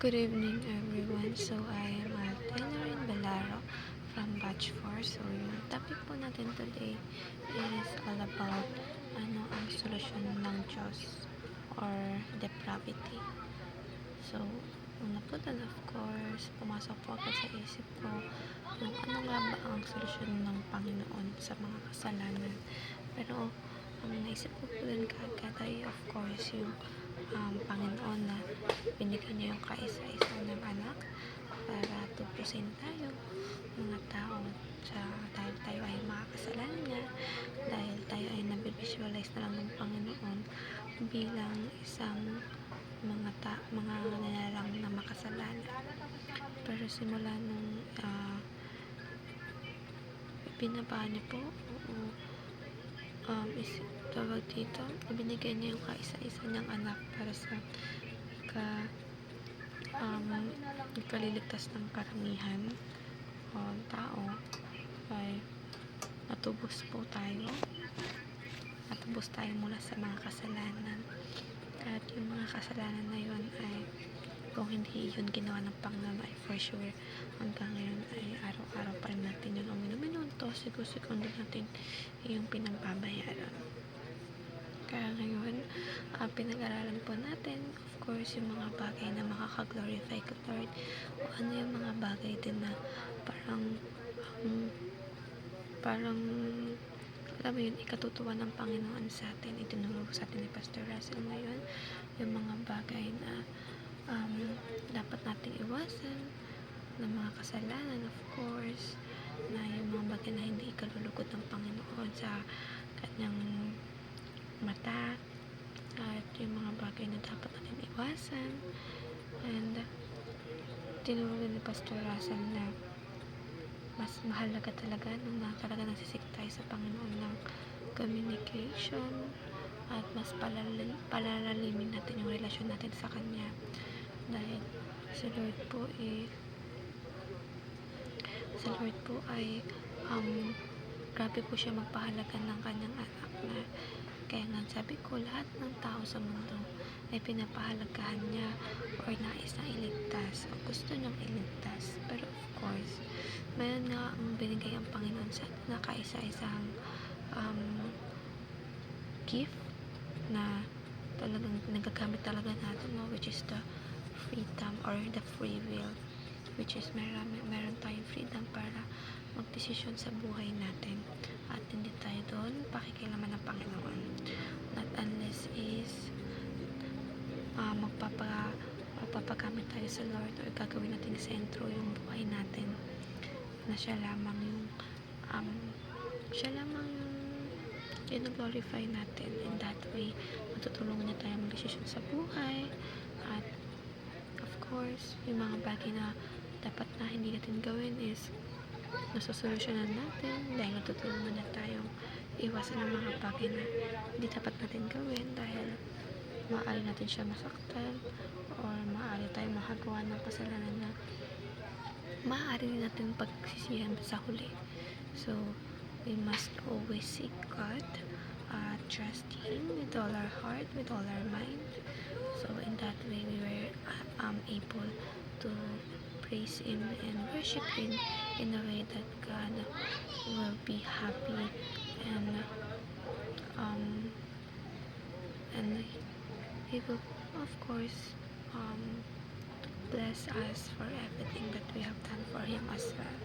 Good evening everyone. So I am Altenarin Balaro from Batch 4. So yung topic po natin today is all about ang solusyon ng Diyos or depravity. So una po dun, of course, pumasok po agad sa isip ko yung ano nga ba ang solusyon ng Panginoon sa mga kasalanan. Pero ang naisip ko po dun kaagad ay of course yung Panginoon na binigyan niya yung kaisa-isa ng anak para tubusin tayo mga tao dahil tayo ay makakasalanan niya, dahil tayo ay nabivisualize na lang ng Panginoon bilang isang mga nilalang na makasalanan. Pero simula nung binaba niya po, tawag dito, ibinigay niya yung kaisa-isa niyang anak para sa kaliligtas ng karamihan o tao ay natubos mula sa mga kasalanan. At yung mga kasalanan na yun ay kung hindi yun ginawa ng Panginoon ay for sure hanggang ngayon ay araw-araw pa rin natin yun minuto, segundo natin yung pinagbabayaran. Kaya ngayon, pinag-aralan po natin, of course, yung mga bagay na makaka-glorify kay Lord, o ano yung mga bagay din na parang alam mo yun, ikatutuwa ng Panginoon sa atin. Itinuro sa atin ni Pastor Russell ngayon yung mga bagay na dapat nating iwasan ng mga kasalanan, of course, na yung mga bagay na hindi ikalulugod ng Panginoon sa kanyang mata, at yung mga bagay na dapat natin iwasan. And tinuro ni Pastor Russell na mas mahalaga talaga nung talaga nagsisik tayo sa Panginoon ng communication, at mas palalalimin natin yung relasyon natin sa Kanya, dahil si Lord po ay grabe po siya magpahalaga ng kanyang anak, na kaya nga sabi ko, lahat ng tao sa mundo ay pinapahalagahan niya or nais na iligtas o gusto niyang iligtas. Pero of course, mayroon nga ang binigay ang Panginoon sa atin na kaisa-isang gift na talagang nagagamit talaga natin, no? Which is the freedom or the free will, which is meron tayong freedom para magdesisyon sa buhay natin, at hindi tayo doon pakikilaman ng Panginoon, not unless is magpapagamit tayo sa Lord or gagawin natin sa sentro yung buhay natin, na siya lamang yung glorify natin. In that way, matutulungan niya tayo magdesisyon sa buhay, at of course, yung mga bagay na dapat na hindi natin gawin is nasosolusyonan natin, dahil natutulungan na tayong iwasan ng mga bagay na hindi dapat natin gawin, dahil maaari natin siya masaktan or maaari tayong makagawa ng kasalanan na maaari natin pagsisihan sa huli. So we must always seek God, trust Him with all our heart, with all our mind. So in that way, we were able to praise Him and worship Him in a way that God will be happy, and He will, of course, bless us for everything that we have done for Him as well.